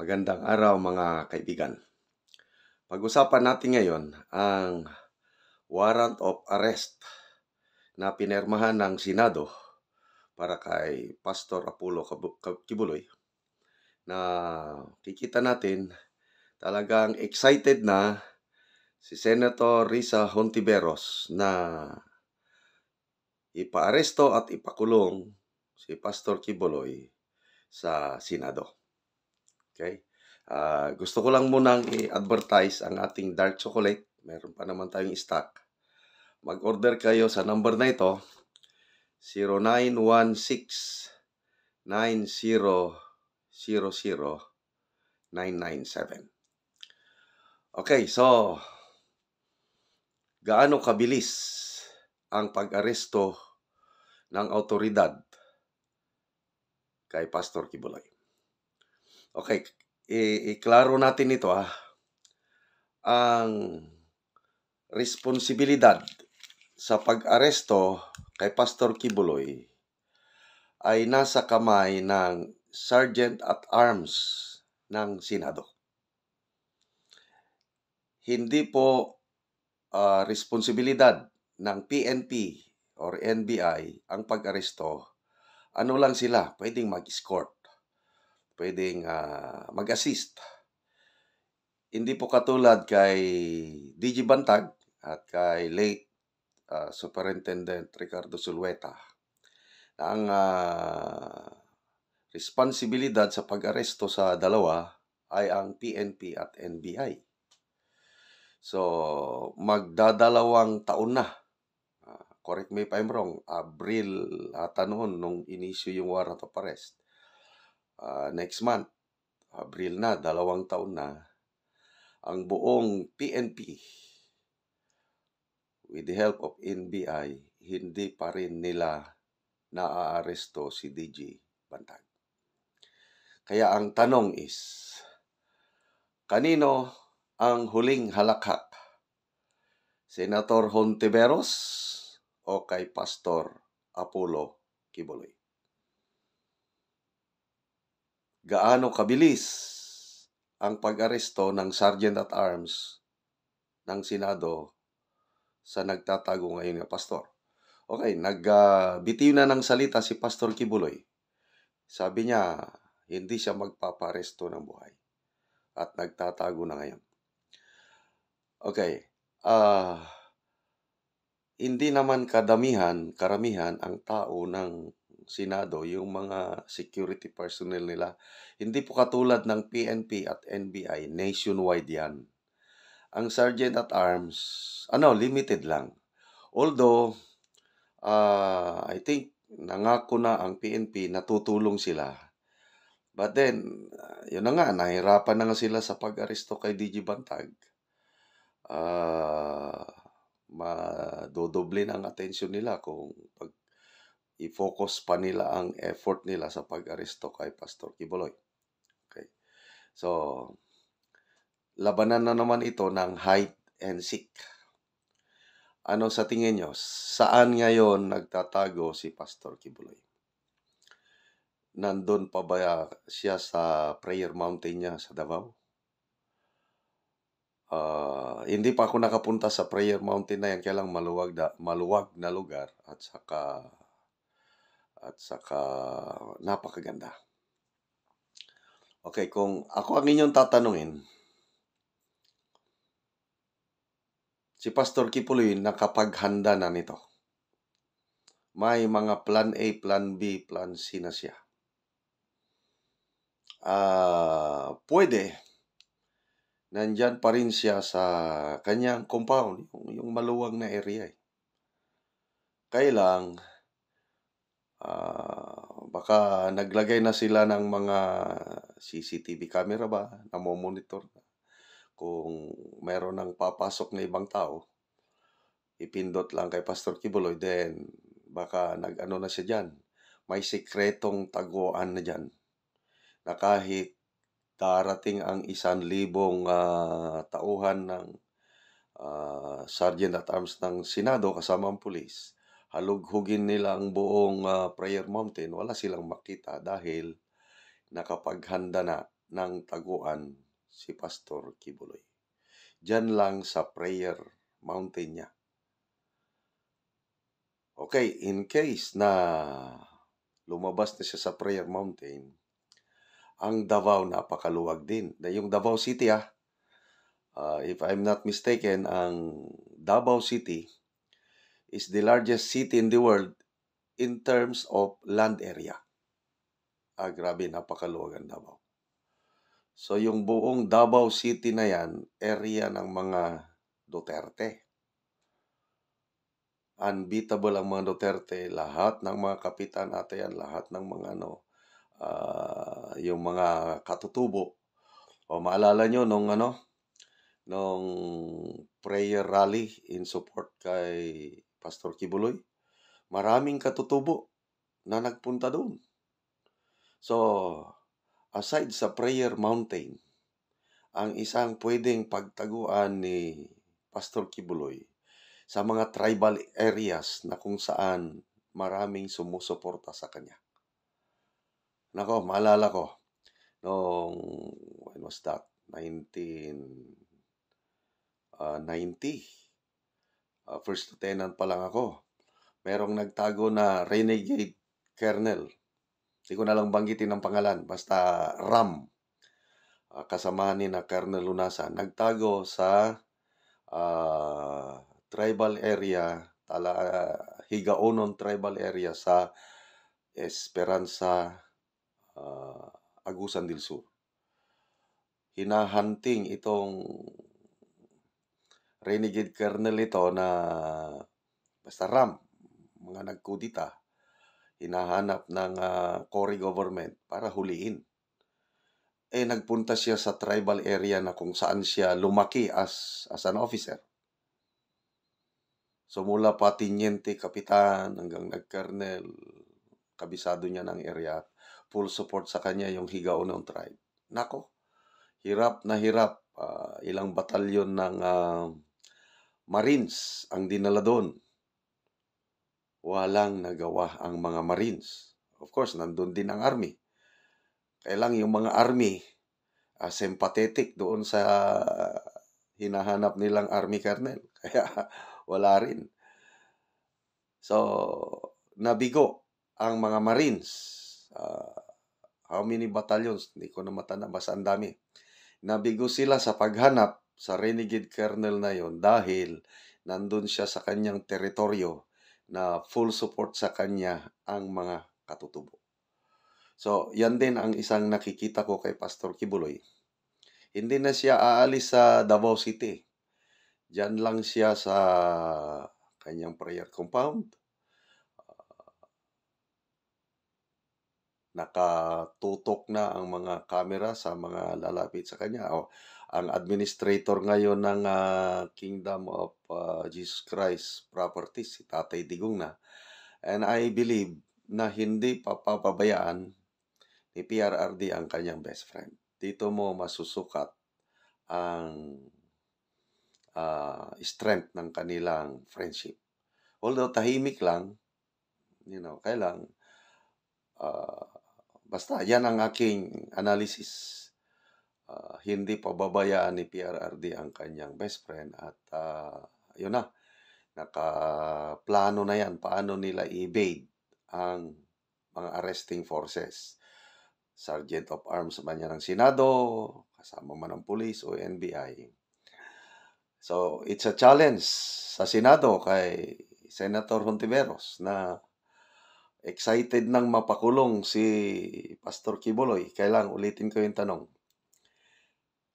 Magandang araw mga kaibigan. Pag-usapan natin ngayon ang warrant of arrest na pinirmahan ng Senado para kay Pastor Apollo Kibuloy na kikita natin talagang excited na si Senator Risa Hontiveros na ipaaresto at ipakulong si Pastor Kibuloy sa Senado. Okay? Gusto ko lang munang i-advertise ang ating dark chocolate. Meron pa naman tayong stock. Mag-order kayo sa number na ito, 0916-9000-997. Okay, so gaano kabilis ang pag-aresto ng autoridad kay Pastor Kibuloy? Okay, iklaro natin ito Ang responsibilidad sa pag-aresto kay Pastor Kibuloy ay nasa kamay ng Sergeant at Arms ng Senado. Hindi po responsibilidad ng PNP or NBI ang pag-aresto. Ano lang sila, pwedeng mag-escort, pwedeng mag-assist. Hindi po katulad kay DG Bantag at kay late Superintendent Ricardo Zulueta na ang responsibilidad sa pag-aresto sa dalawa ay ang PNP at NBI. So, magdadalawang taon na. Correct me if I'm wrong, Abril ata noon nung inisyu yung warrant of arrest. Next month, Abril na, 2 taon na. Ang buong PNP with the help of NBI, hindi pa rin nila naaaresto si DG Bantag. Kaya ang tanong is, kanino ang huling halakhak? Senator Hontiveros o kay Pastor Apollo Kibuloy? Gaano kabilis ang pag-aresto ng Sergeant at Arms ng Senado sa nagtatago ngayon na pastor? Okay, nagbitiw na ng salita si Pastor Kibuloy. Sabi niya, hindi siya magpaparesto ng buhay. At nagtatago na ngayon. Okay, hindi naman karamihan ang tao ng Senado, yung mga security personnel nila. Hindi po katulad ng PNP at NBI, nationwide yan. Ang Sergeant at Arms, limited lang. Although, I think, nangako na ang PNP na tutulong sila. But then, yun na nga, nahirapan na nga sila sa pag-aresto kay DG Bantag. Madodoble na ang atensyon nila kung i-focus pa nila ang effort nila sa pag-aresto kay Pastor Kibuloy. Okay. So, labanan na naman ito ng hide and seek. Ano sa tingin nyo? Saan ngayon nagtatago si Pastor Kibuloy? Nandun pa ba siya sa prayer mountain niya sa Davao? Hindi pa ako nakapunta sa prayer mountain na yan, kaya lang maluwag na lugar at saka napakaganda. Okay, kung ako ang inyong tatanungin, si Pastor Kibuloy nakapaghanda na nito. May mga plan A, plan B, plan C na siya. Pwede, nandyan pa rin siya sa kanyang compound, yung maluwag na area. Kailang, baka naglagay na sila ng mga CCTV camera ba, namomonitor na. Kung meron ng papasok na ibang tao, ipindot lang kay Pastor Kibuloy, then baka nag-ano na siya dyan. May sikretong taguan na dyan na kahit darating ang 1,000 tauhan ng Sergeant at Arms ng Senado kasama ang pulis, halughugin nila ang buong prayer mountain, wala silang makita dahil nakapaghanda na ng taguan si Pastor Kibuloy. Diyan lang sa prayer mountain niya. Okay, in case na lumabas na siya sa prayer mountain, ang Davao napakaluwag din. Yung Davao City, if I'm not mistaken, ang Davao City is the largest city in the world in terms of land area. Grabe, napakaluwag ang Davao. So, yung buong Davao City na yan, area ng mga Duterte. Unbeatable ang mga Duterte. Lahat ng mga kapitan ata yan, lahat ng mga yung mga katutubo. O maalala nyo nung prayer rally in support kay Pastor Kibuloy, maraming katutubo na nagpunta doon. So, aside sa prayer mountain, ang isang pwedeng pagtaguan ni Pastor Kibuloy sa mga tribal areas na kung saan maraming sumusuporta sa kanya. Nako, maalala ko, when was that? 1990. First lieutenant pa lang ako. Merong nagtago na renegade colonel. Hindi ko na lang banggitin ang pangalan. Basta Ram. Kasamahan ni na Colonel Lunasan. Nagtago sa tribal area, Higaonon tribal area sa Esperanza, Agusan del Sur. Hinahunting itong renegade colonel ito na basta Ram, mga nagkudita, hinahanap ng Cory government para huliin. Nagpunta siya sa tribal area na kung saan siya lumaki as an officer. So mula pa tiniente, kapitan, hanggang nag-colonel, kabisado niya ng area. Full support sa kanya yung Higaonon tribe. Nako, hirap na hirap. Ilang batalyon ng Marines ang dinala doon. Walang nagawa ang mga Marines. Of course, nandun din ang Army. Kailang yung mga Army, sympathetic doon sa hinahanap nilang Army colonel. Kaya wala rin. So, nabigo ang mga Marines. How many battalions? Hindi ko na matanda. Basta ang dami. Nabigo sila sa paghanap sa renegade colonel na yon dahil nandun siya sa kanyang teritoryo na full support sa kanya ang mga katutubo. So, yan din ang isang nakikita ko kay Pastor Kibuloy. Hindi na siya aalis sa Davao City. Diyan lang siya sa kanyang prayer compound. Nakatutok na ang mga camera sa mga lalapit sa kanya. Ang administrator ngayon ng Kingdom of Jesus Christ Properties, si Tatay Digong na. And I believe na hindi papabayaan ni PRRD ang kanyang best friend. Dito mo masusukat ang strength ng kanilang friendship. Although tahimik lang, kailang basta yan ang aking analysis. Hindi pababayaan ni PRRD ang kanyang best friend at yun na, nakaplano na yan paano nila evade ang mga arresting forces. Sergeant of Arms man yan ng Senado, kasama man ng Police o NBI. So, it's a challenge sa Senado kay Senator Hontiveros na excited nang mapakulong si Pastor Kibuloy. Kailang ulitin ko yung tanong.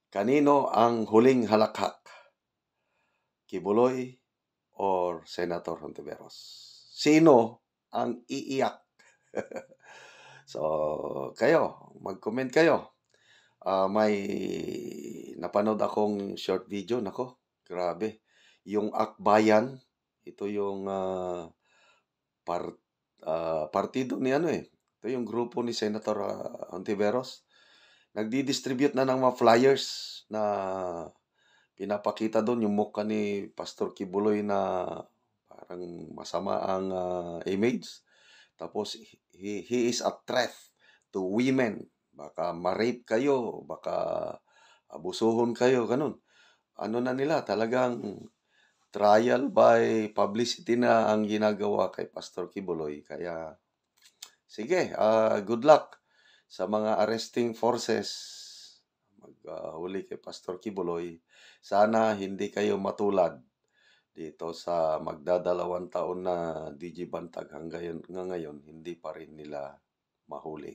Kanino ang huling halakhak? Kibuloy or Senator Hontiveros? Sino ang iiyak? So, kayo, mag-comment kayo. May napanood akong short video. Nako, grabe. Yung Akbayan, ito yung partido ni ito yung grupo ni Senator Hontiveros. Nagdi-distribute na ng mga flyers na pinapakita doon yung mukha ni Pastor Kibuloy na parang masama ang image. Tapos, he is a threat to women baka ma-rape kayo, baka abusuhin kayo, gano'n. Ano na nila, talagang trial by publicity na ang ginagawa kay Pastor Kibuloy. Kaya sige, good luck sa mga arresting forces maghuli kay Pastor Kibuloy. Sana hindi kayo matulad dito sa magdadalawang taon na DG Bantag hanggang ngayon hindi pa rin nila mahuli.